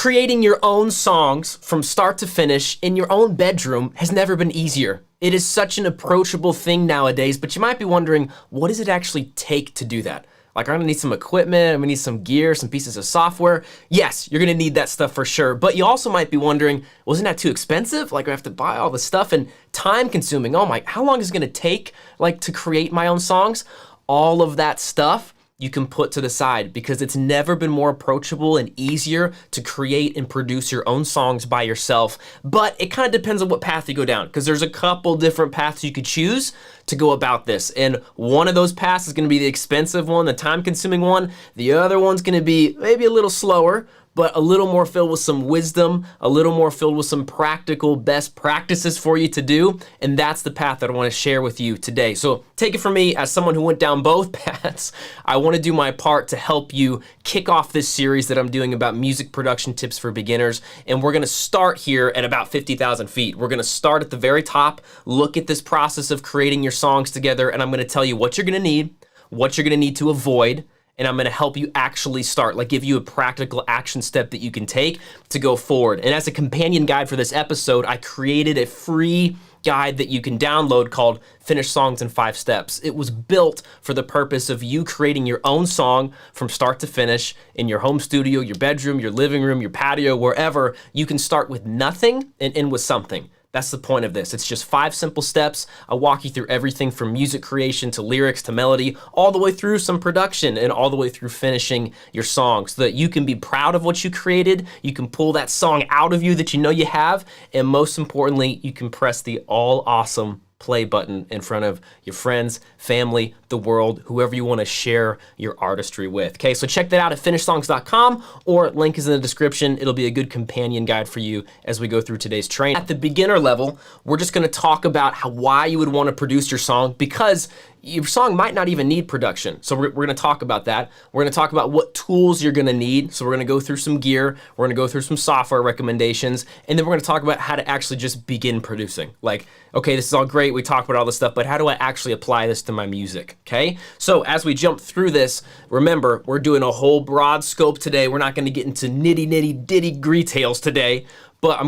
Creating your own songs from start to finish in your own bedroom has never been easier. It is such an approachable thing nowadays, but you might be wondering, what does it actually take to do that? Like, I'm gonna need some equipment, I'm gonna need some gear, some pieces of software. Yes, you're gonna need that stuff for sure, but you also might be wondering, wasn't that too expensive? Like, I have to buy all this stuff and time consuming. Oh my, how long is it gonna take, like, to create my own songs? All of that stuff you can put to the side because it's never been more approachable and easier to create and produce your own songs by yourself. But it kind of depends on what path you go down, because there's a couple different paths you could choose to go about this. And one of those paths is gonna be the expensive one, the time-consuming one. The other one's gonna be maybe a little slower, but a little more filled with some wisdom, a little more filled with some practical best practices for you to do. And that's the path that I wanna share with you today. So take it from me, as someone who went down both paths, I wanna do my part to help you kick off this series that I'm doing about music production tips for beginners. And we're gonna start here at about 50,000 feet. We're gonna start at the very top, look at this process of creating your songs together, and I'm gonna tell you what you're gonna need, what you're gonna need to avoid, and I'm gonna help you actually start, like give you a practical action step that you can take to go forward. And as a companion guide for this episode, I created a free guide that you can download called Finish Songs in 5 Steps. It was built for the purpose of you creating your own song from start to finish in your home studio, your bedroom, your living room, your patio, wherever. You can start with nothing and end with something. That's the point of this. It's just 5 simple steps. I'll walk you through everything from music creation to lyrics to melody, all the way through some production and all the way through finishing your song so that you can be proud of what you created, you can pull that song out of you that you know you have, and most importantly, you can press the all awesome play button in front of your friends, family, the world, whoever you want to share your artistry with. Okay, so check that out at finishsongs.com, or link is in the description. It'll be a good companion guide for you as we go through today's training. At the beginner level, we're just going to talk about why you would want to produce your song, because your song might not even need production. So we're gonna talk about that. We're gonna talk about what tools you're gonna need. So we're gonna go through some gear, we're gonna go through some software recommendations, and then we're gonna talk about how to actually just begin producing. Like, okay, this is all great, we talked about all this stuff, but how do I actually apply this to my music, okay? So as we jump through this, remember, we're doing a whole broad scope today. We're not gonna get into nitty details today, but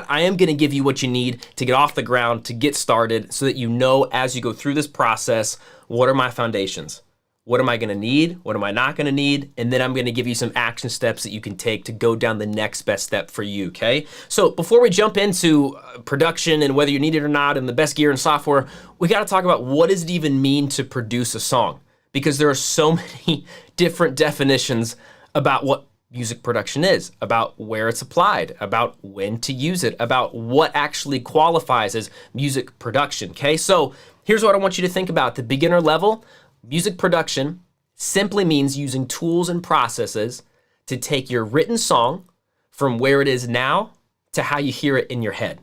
I am gonna give you what you need to get off the ground, to get started, so that you know as you go through this process, what are my foundations? What am I gonna need? What am I not gonna need? And then I'm gonna give you some action steps that you can take to go down the next best step for you, okay? So before we jump into production and whether you need it or not and the best gear and software, we gotta talk about what does it even mean to produce a song? Because there are so many different definitions about what music production is, about where it's applied, about when to use it, about what actually qualifies as music production, okay? So here's what I want you to think about. At the beginner level, music production simply means using tools and processes to take your written song from where it is now to how you hear it in your head,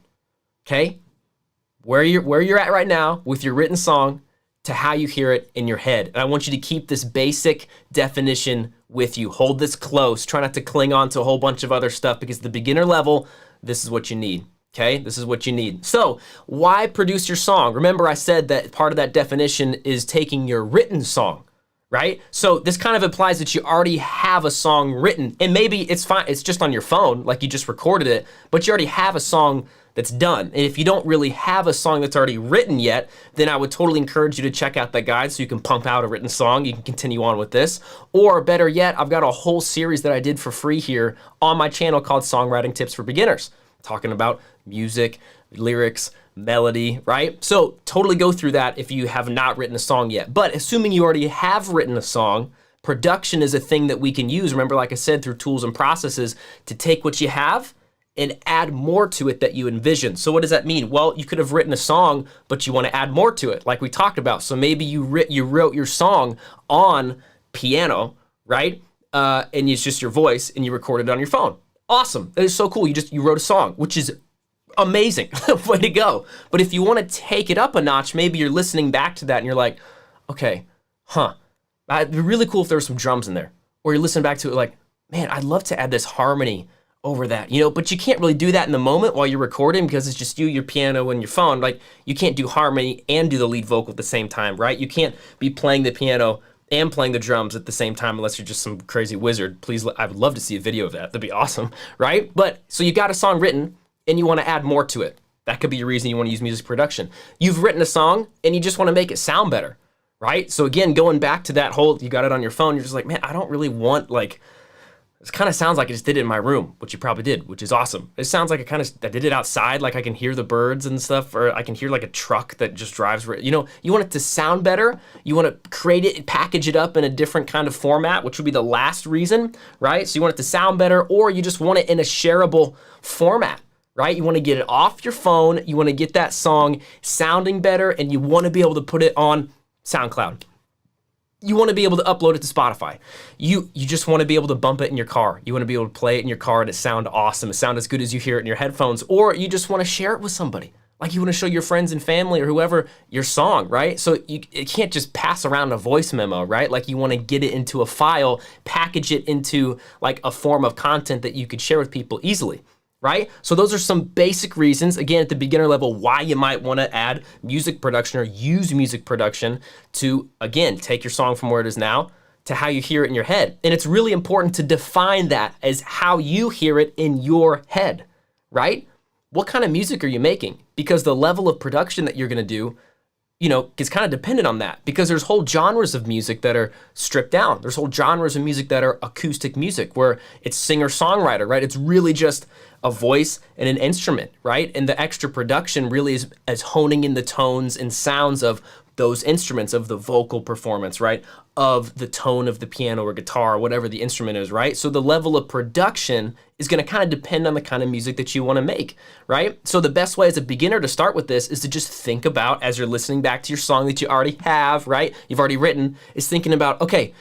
okay? Where you're at right now with your written song to how you hear it in your head. And I want you to keep this basic definition with you. Hold this close. Try not to cling on to a whole bunch of other stuff, because the beginner level, this is what you need, okay? This is what you need. So why produce your song? Remember, I said that part of that definition is taking your written song, right? So this kind of implies that you already have a song written, and maybe it's fine, it's just on your phone, like you just recorded it, but you already have a song that's done. And if you don't really have a song that's already written yet, then I would totally encourage you to check out that guide so you can pump out a written song. You can continue on with this. Or better yet, I've got a whole series that I did for free here on my channel called Songwriting Tips for Beginners, talking about music, lyrics, melody, right? So totally go through that if you have not written a song yet. But assuming you already have written a song, production is a thing that we can use, remember, like I said, through tools and processes to take what you have and add more to it that you envision. So what does that mean? Well, you could have written a song, but you want to add more to it, like we talked about. So maybe you wrote your song on piano, right? And it's just your voice, and you recorded it on your phone. Awesome, that is so cool. You wrote a song, which is amazing, way to go. But if you want to take it up a notch, maybe you're listening back to that and you're like, okay, it'd be really cool if there were some drums in there. Or you're listening back to it like, man, I'd love to add this harmony over that, but you can't really do that in the moment while you're recording, because it's just you, your piano, and your phone. Like, you can't do harmony and do the lead vocal at the same time, right? You can't be playing the piano and playing the drums at the same time, unless you're just some crazy wizard. Please, I would love to see a video of that. That'd be awesome, right? But so you got a song written and you want to add more to it. That could be a reason you want to use music production. You've written a song and you just want to make it sound better, right? So again, going back to that whole, you got it on your phone, you're just like, man, I don't really want like, it kind of sounds like I just did it in my room, which you probably did, which is awesome. It sounds like I did it outside, like I can hear the birds and stuff, or I can hear like a truck that just drives, you know, you want it to sound better. You want to create it, package it up in a different kind of format, which would be the last reason, right? So you want it to sound better, or you just want it in a shareable format, right? You want to get it off your phone. You want to get that song sounding better, and you want to be able to put it on SoundCloud. You want to be able to upload it to Spotify. You just want to be able to bump it in your car. You want to be able to play it in your car and it sound awesome. It sound as good as you hear it in your headphones, or you just want to share it with somebody. Like you want to show your friends and family or whoever your song, right? So it can't just pass around a voice memo, right? Like you want to get it into a file, package it into like a form of content that you could share with people easily. Right? So those are some basic reasons, again, at the beginner level, why you might want to add music production or use music production to, again, take your song from where it is now to how you hear it in your head. And it's really important to define that as how you hear it in your head, right? What kind of music are you making? Because the level of production that you're going to do, you know, is kind of dependent on that, because there's whole genres of music that are stripped down. There's whole genres of music that are acoustic music where it's singer-songwriter, right? It's really just a voice and an instrument, right? And the extra production really is honing in the tones and sounds of those instruments, of the vocal performance, right? Of the tone of the piano or guitar, or whatever the instrument is, right? So the level of production is gonna kind of depend on the kind of music that you wanna make, right? So the best way as a beginner to start with this is to just think about, as you're listening back to your song that you already have, right? You've already written, is thinking about, okay,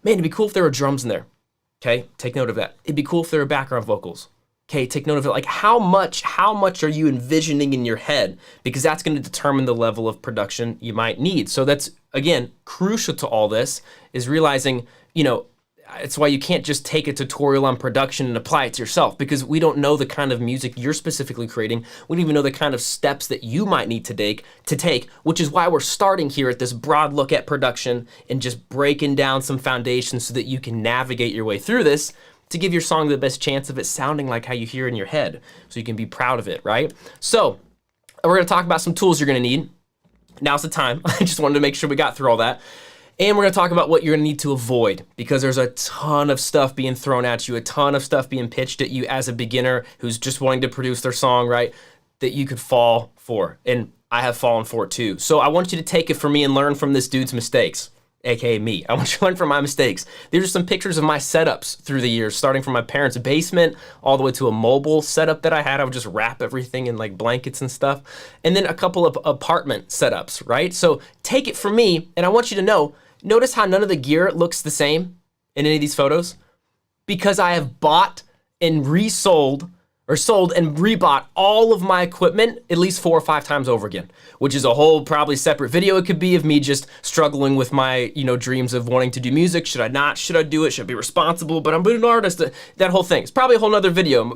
man, it'd be cool if there were drums in there, okay? Take note of that. It'd be cool if there were background vocals. Okay, take note of it. Like how much are you envisioning in your head? Because that's going to determine the level of production you might need. So that's, again, crucial to all this is realizing, you know, it's why you can't just take a tutorial on production and apply it to yourself, because we don't know the kind of music you're specifically creating. We don't even know the kind of steps that you might need to take, which is why we're starting here at this broad look at production and just breaking down some foundations so that you can navigate your way through this to give your song the best chance of it sounding like how you hear it in your head, so you can be proud of it, right? So we're gonna talk about some tools you're gonna need. Now's the time. I just wanted to make sure we got through all that. And we're gonna talk about what you're gonna need to avoid, because there's a ton of stuff being thrown at you, a ton of stuff being pitched at you as a beginner who's just wanting to produce their song, right? That you could fall for, and I have fallen for it too. So I want you to take it from me and learn from this dude's mistakes. AKA me. I want you to learn from my mistakes. These are some pictures of my setups through the years, starting from my parents' basement all the way to a mobile setup that I had. I would just wrap everything in like blankets and stuff. And then a couple of apartment setups, right? So take it from me, and I want you to know, notice how none of the gear looks the same in any of these photos? Because I have bought and resold or sold and rebought all of my equipment at least 4 or 5 times over again, which is a whole probably separate video it could be of me just struggling with my, you know, dreams of wanting to do music. Should I not? Should I do it? Should I be responsible? But I'm an artist. That whole thing. It's probably a whole nother video.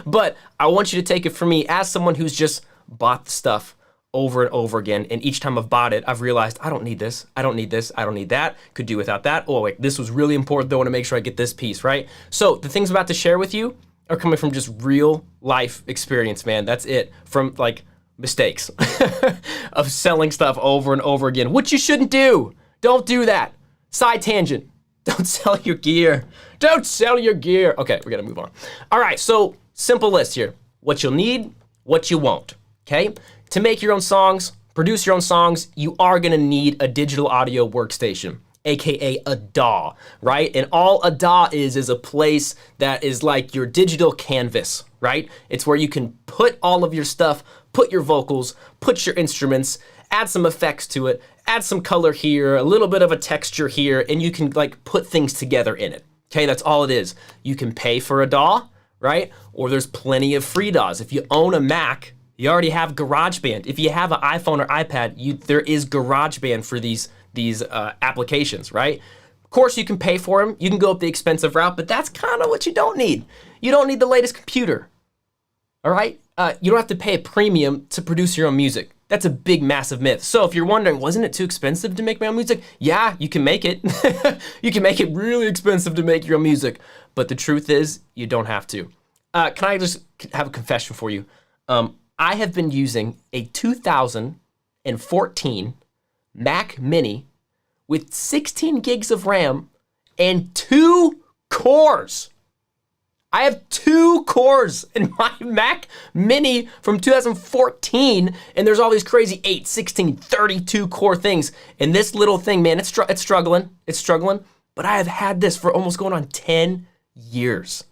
But I want you to take it from me as someone who's just bought the stuff over and over again. And each time I've bought it, I've realized I don't need this. I don't need this. I don't need that. Could do without that. Oh, wait, this was really important though. I want to make sure I get this piece, right? So the things I'm about to share with you are coming from just real life experience, man. That's it. From like mistakes of selling stuff over and over again, which you shouldn't do. Don't do that. Side tangent. Don't sell your gear. Don't sell your gear. Okay, we gotta move on. All right, so simple list here. What you'll need, what you won't, okay? To make your own songs, produce your own songs, you are gonna need a digital audio workstation, AKA a DAW, right? And all a DAW is a place that is like your digital canvas, right? It's where you can put all of your stuff, put your vocals, put your instruments, add some effects to it, add some color here, a little bit of a texture here, and you can like put things together in it, okay? That's all it is. You can pay for a DAW, right? Or there's plenty of free DAWs. If you own a Mac, you already have GarageBand. If you have an iPhone or iPad, there is GarageBand for these applications, right? Of course, you can pay for them. You can go up the expensive route, but that's kind of what you don't need. You don't need the latest computer, all right? You don't have to pay a premium to produce your own music. That's a big, massive myth. So if you're wondering, wasn't it too expensive to make my own music? Yeah, you can make it. You can make it really expensive to make your own music. But the truth is, you don't have to. Can I just have a confession for you? I have been using a 2014 Mac Mini with 16 gigs of RAM and 2 cores. I have 2 cores in my Mac Mini from 2014, and there's all these crazy 8, 16, 32 core things. And this little thing, man, it's struggling. It's struggling. But I have had this for almost going on 10 years.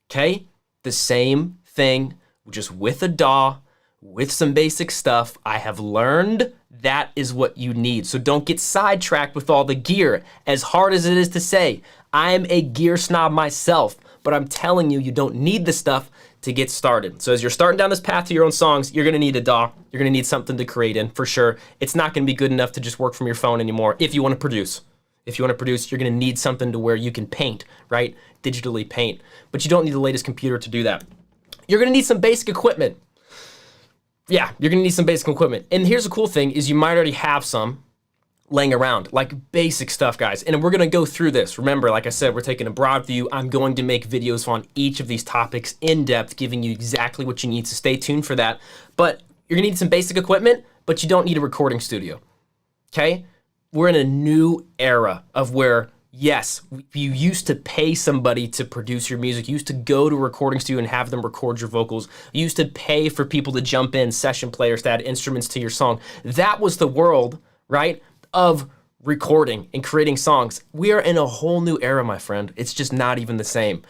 Okay? The same thing, just with a DAW, with some basic stuff. I have learned that is what you need. So don't get sidetracked with all the gear. As hard as it is to say, I'm a gear snob myself. But I'm telling you, you don't need the stuff to get started. So as you're starting down this path to your own songs, you're gonna need a DAW. You're gonna need something to create in, for sure. It's not gonna be good enough to just work from your phone anymore if you wanna produce. If you wanna produce, you're gonna need something to where you can paint, right? Digitally paint. But you don't need the latest computer to do that. You're gonna need some basic equipment. Yeah, you're gonna need some basic equipment. And here's the cool thing is you might already have some laying around, like basic stuff, guys. And we're gonna go through this. Remember, like I said, we're taking a broad view. I'm going to make videos on each of these topics in depth, giving you exactly what you need, so stay tuned for that. But you're gonna need some basic equipment, but you don't need a recording studio, okay? We're in a new era of where, yes, you used to pay somebody to produce your music. You used to go to a recording studio and have them record your vocals. You used to pay for people to jump in, session players to add instruments to your song. That was the world, right, of recording and creating songs. We are in a whole new era, my friend. It's just not even the same.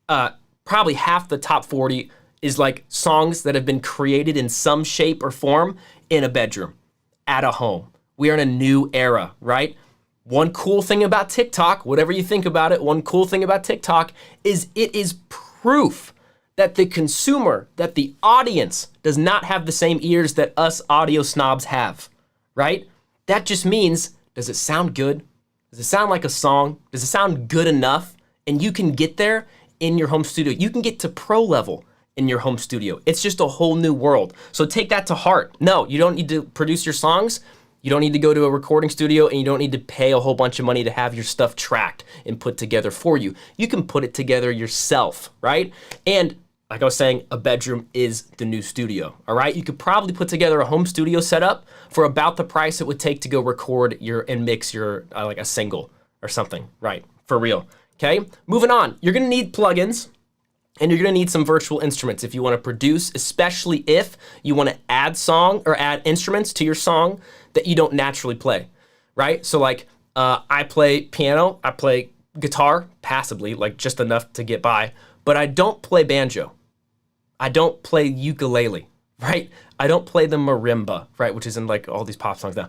Probably half the top 40 is like songs that have been created in some shape or form in a bedroom, at a home. We are in a new era, right? One cool thing about TikTok, whatever you think about it, one cool thing about TikTok is it is proof that the consumer, that the audience does not have the same ears that us audio snobs have, right? That just means, does it sound good? Does it sound like a song? Does it sound good enough? And you can get there in your home studio. You can get to pro level in your home studio. It's just a whole new world. So take that to heart. No, you don't need to produce your songs. You don't need to go to a recording studio, and you don't need to pay a whole bunch of money to have your stuff tracked and put together for you. You can put it together yourself, right? And like I was saying, a bedroom is the new studio, all right? You could probably put together a home studio setup for about the price it would take to go record and mix your, like a single or something, right? For real, okay? Moving on, you're gonna need plugins, and you're gonna need some virtual instruments if you wanna produce, especially if you wanna add song or add instruments to your song that you don't naturally play, right? So like, I play piano, I play guitar passively, like just enough to get by, but I don't play banjo. I don't play ukulele, right? I don't play the marimba, right? Which is in like all these pop songs now.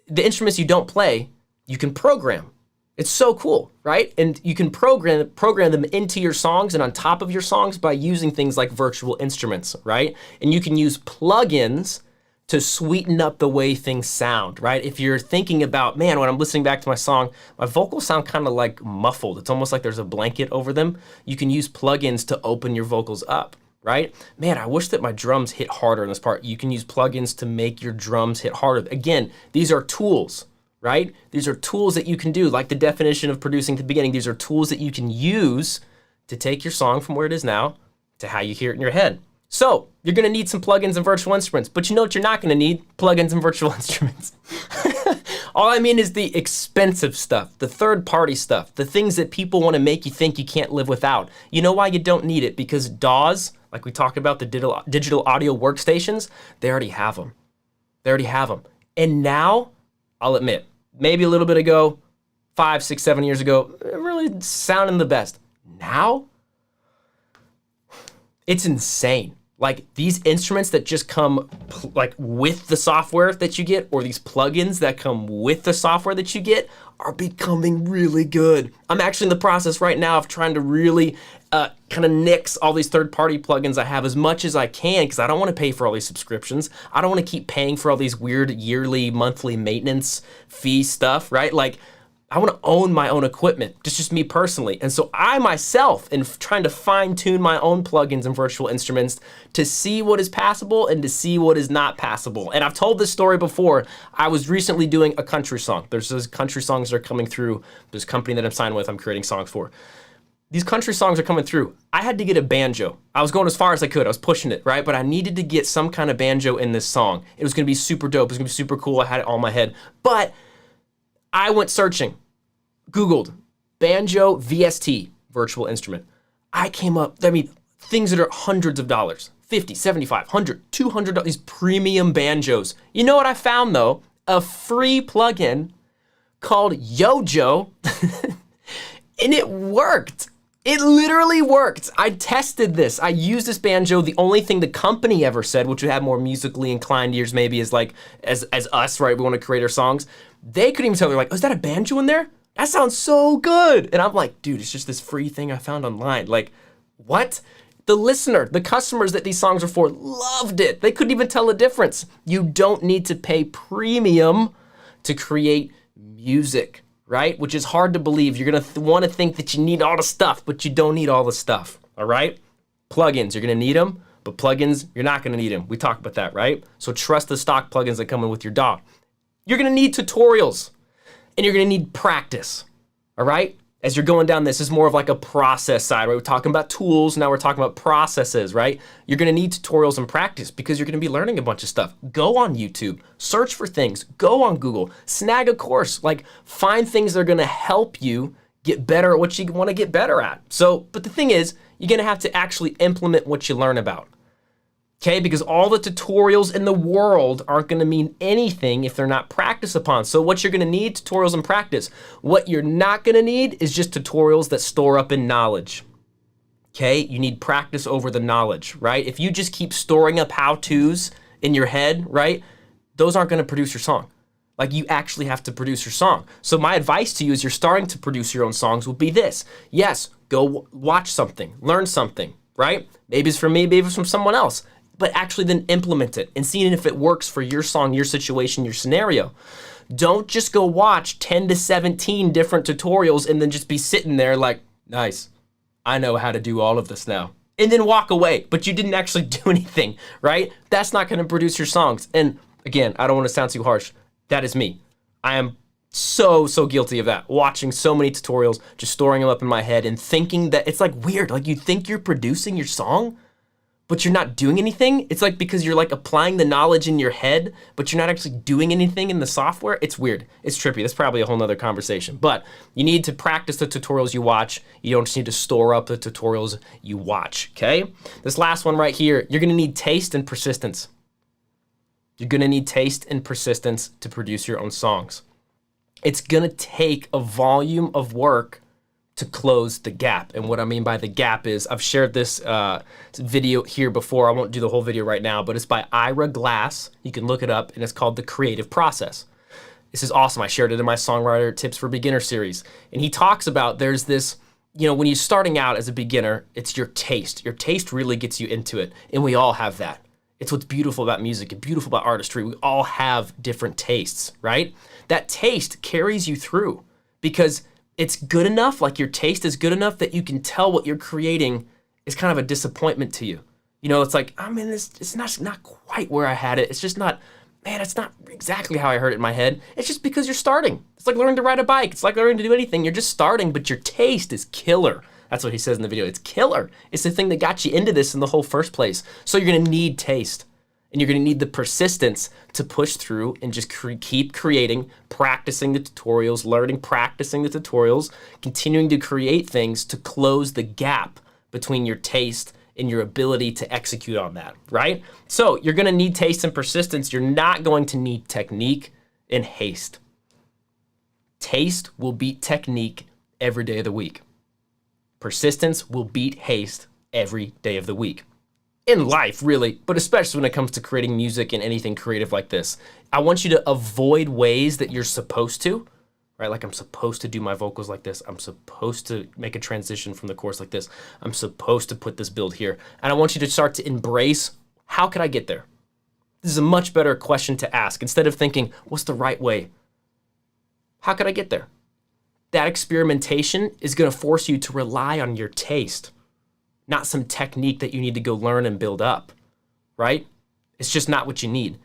The instruments you don't play, you can program. It's so cool, right? And you can program them into your songs and on top of your songs by using things like virtual instruments, right? And you can use plugins to sweeten up the way things sound, right? If you're thinking about, man, when I'm listening back to my song, my vocals sound kind of like muffled. It's almost like there's a blanket over them. You can use plugins to open your vocals up, right? Man, I wish that my drums hit harder in this part. You can use plugins to make your drums hit harder. Again, these are tools, right? These are tools that you can do, like the definition of producing at the beginning. These are tools that you can use to take your song from where it is now to how you hear it in your head. So you're gonna need some plugins and virtual instruments, but you know what you're not gonna need? Plugins and virtual instruments. All I mean is the expensive stuff, the third-party stuff, the things that people wanna make you think you can't live without. You know why you don't need it? Because DAWs, like we talked about, the digital audio workstations, they already have them. They already have them. And now, I'll admit, maybe a little bit ago, 5, 6, 7 years ago, it really sounding the best. Now, it's insane. Like these instruments that just come like with the software that you get, or these plugins that come with the software that you get, are becoming really good. I'm actually in the process right now of trying to really kind of nix all these third-party plugins I have as much as I can, because I don't want to pay for all these subscriptions. I don't want to keep paying for all these weird yearly, monthly maintenance fee stuff, right? Like, I want to own my own equipment, just me personally. And so I myself am trying to fine tune my own plugins and virtual instruments to see what is passable and to see what is not passable. And I've told this story before. I was recently doing a country song. There's those country songs that are coming through. This company that I'm signed with, I'm creating songs for. These country songs are coming through. I had to get a banjo. I was going as far as I could. I was pushing it, right? But I needed to get some kind of banjo in this song. It was gonna be super dope. It was gonna be super cool. I had it all in my head. But I went searching. Googled banjo VST, virtual instrument. I came up, things that are hundreds of dollars, 50, 75, 100, 200, these premium banjos. You know what I found though? A free plugin called Yojo, and it worked. It literally worked. I tested this. I used this banjo. The only thing the company ever said, which would have more musically inclined ears maybe, is like, as us, right? We want to create our songs. They couldn't even tell. They're like, oh, is that a banjo in there? That sounds so good. And I'm like, dude, it's just this free thing I found online. Like, what? The listener, the customers that these songs are for loved it. They couldn't even tell the difference. You don't need to pay premium to create music, right? Which is hard to believe. You're gonna wanna think that you need all the stuff, but you don't need all the stuff, all right? Plugins, you're gonna need them, but plugins, you're not gonna need them. We talked about that, right? So trust the stock plugins that come in with your DAW. You're gonna need tutorials. And you're gonna need practice, all right? As you're going down this is more of like a process side, right? We're talking about tools, now we're talking about processes, right? You're gonna need tutorials and practice because you're gonna be learning a bunch of stuff. Go on YouTube, search for things, go on Google, snag a course, like find things that are gonna help you get better at what you wanna get better at. So, but the thing is, you're gonna have to actually implement what you learn about. Okay, because all the tutorials in the world aren't gonna mean anything if they're not practiced upon. So what you're gonna need, tutorials and practice. What you're not gonna need is just tutorials that store up in knowledge. Okay, you need practice over the knowledge, right? If you just keep storing up how-tos in your head, right? Those aren't gonna produce your song. Like you actually have to produce your song. So my advice to you as you're starting to produce your own songs will be this. Yes, go watch something, learn something, right? Maybe it's from me, maybe it's from someone else. But actually then implement it and seeing if it works for your song, your situation, your scenario. Don't just go watch 10 to 17 different tutorials and then just be sitting there like, nice, I know how to do all of this now. And then walk away, but you didn't actually do anything, right? That's not gonna produce your songs. And again, I don't wanna sound too harsh. That is me. I am so guilty of that. Watching so many tutorials, just storing them up in my head and thinking that it's like weird. Like you think you're producing your song, but you're not doing anything. It's like because you're like applying the knowledge in your head, but you're not actually doing anything in the software. It's weird. It's trippy. That's probably a whole nother conversation. But you need to practice the tutorials you watch. You don't just need to store up the tutorials you watch, okay? This last one right here, you're gonna need taste and persistence. You're gonna need taste and persistence to produce your own songs. It's gonna take a volume of work to close the gap. And what I mean by the gap is, I've shared this video here before. I won't do the whole video right now, but it's by Ira Glass. You can look it up and it's called The Creative Process. This is awesome. I shared it in my Songwriter Tips for Beginner series. And he talks about there's this, you know, when you're starting out as a beginner, it's your taste. Your taste really gets you into it. And we all have that. It's what's beautiful about music and beautiful about artistry. We all have different tastes, right? That taste carries you through because it's good enough, like your taste is good enough that you can tell what you're creating is kind of a disappointment to you. You know, it's like, I mean, it's not quite where I had it. It's just not, man, it's not exactly how I heard it in my head. It's just because you're starting. It's like learning to ride a bike. It's like learning to do anything. You're just starting, but your taste is killer. That's what he says in the video. It's killer. It's the thing that got you into this in the whole first place. So you're gonna need taste. And you're gonna need the persistence to push through and just keep creating, practicing the tutorials, learning, practicing the tutorials, continuing to create things to close the gap between your taste and your ability to execute on that, right? So you're gonna need taste and persistence. You're not going to need technique and haste. Taste will beat technique every day of the week. Persistence will beat haste every day of the week. In life, really, but especially when it comes to creating music and anything creative like this. I want you to avoid ways that you're supposed to, right? Like I'm supposed to do my vocals like this. I'm supposed to make a transition from the chorus like this. I'm supposed to put this build here. And I want you to start to embrace, how could I get there? This is a much better question to ask. Instead of thinking, what's the right way? How could I get there? that experimentation is gonna force you to rely on your taste, not some technique that you need to go learn and build up, right? It's just not what you need.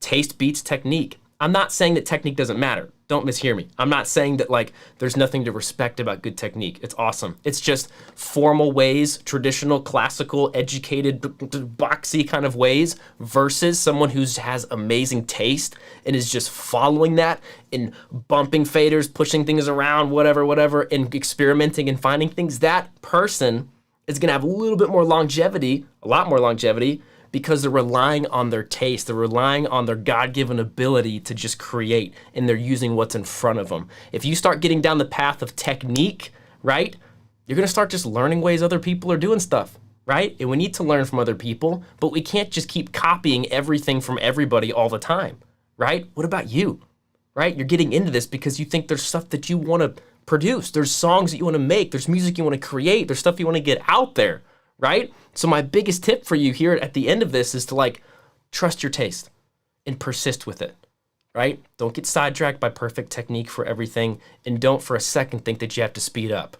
Taste beats technique. I'm not saying that technique doesn't matter. Don't mishear me. I'm not saying that like there's nothing to respect about good technique. It's awesome. It's just formal ways, traditional, classical, educated, boxy kind of ways versus someone who has amazing taste and is just following that and bumping faders, pushing things around, whatever, and experimenting and finding things. That person is gonna have a little bit more longevity, a lot more longevity, because they're relying on their taste, they're relying on their God-given ability to just create, and they're using what's in front of them. If you start getting down the path of technique, right, you're gonna start just learning ways other people are doing stuff, right? And we need to learn from other people, but we can't just keep copying everything from everybody all the time, right? What about you, right? You're getting into this because you think there's stuff that you wanna produce, there's songs that you wanna make, there's music you wanna create, there's stuff you wanna get out there, right? So my biggest tip for you here at the end of this is to like trust your taste and persist with it, right? Don't get sidetracked by perfect technique for everything, and don't for a second think that you have to speed up,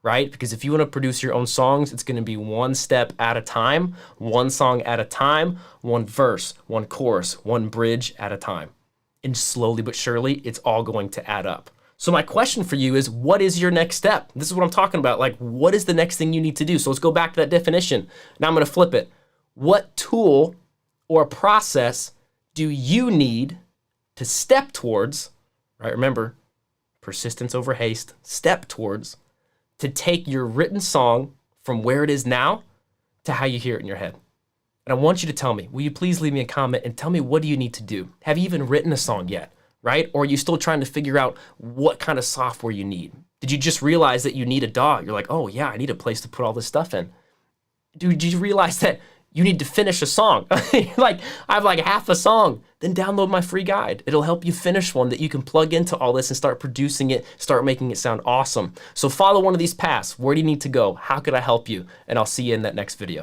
right? Because if you want to produce your own songs, it's going to be one step at a time, one song at a time, one verse, one chorus, one bridge at a time. And slowly but surely, it's all going to add up. So my question for you is, what is your next step? This is what I'm talking about. Like, what is the next thing you need to do? So let's go back to that definition. Now I'm going to flip it. What tool or process do you need to step towards, right? Remember, persistence over haste, step towards, to take your written song from where it is now to how you hear it in your head. And I want you to tell me, will you please leave me a comment and tell me, what do you need to do? Have you even written a song yet? Right? Or are you still trying to figure out what kind of software you need? Did you just realize that you need a DAW? You're like, oh yeah, I need a place to put all this stuff in. Dude, did you realize that you need to finish a song? Like, I have like half a song. Then download my free guide. It'll help you finish one that you can plug into all this and start producing it, start making it sound awesome. So follow one of these paths. Where do you need to go? How could I help you? And I'll see you in that next video.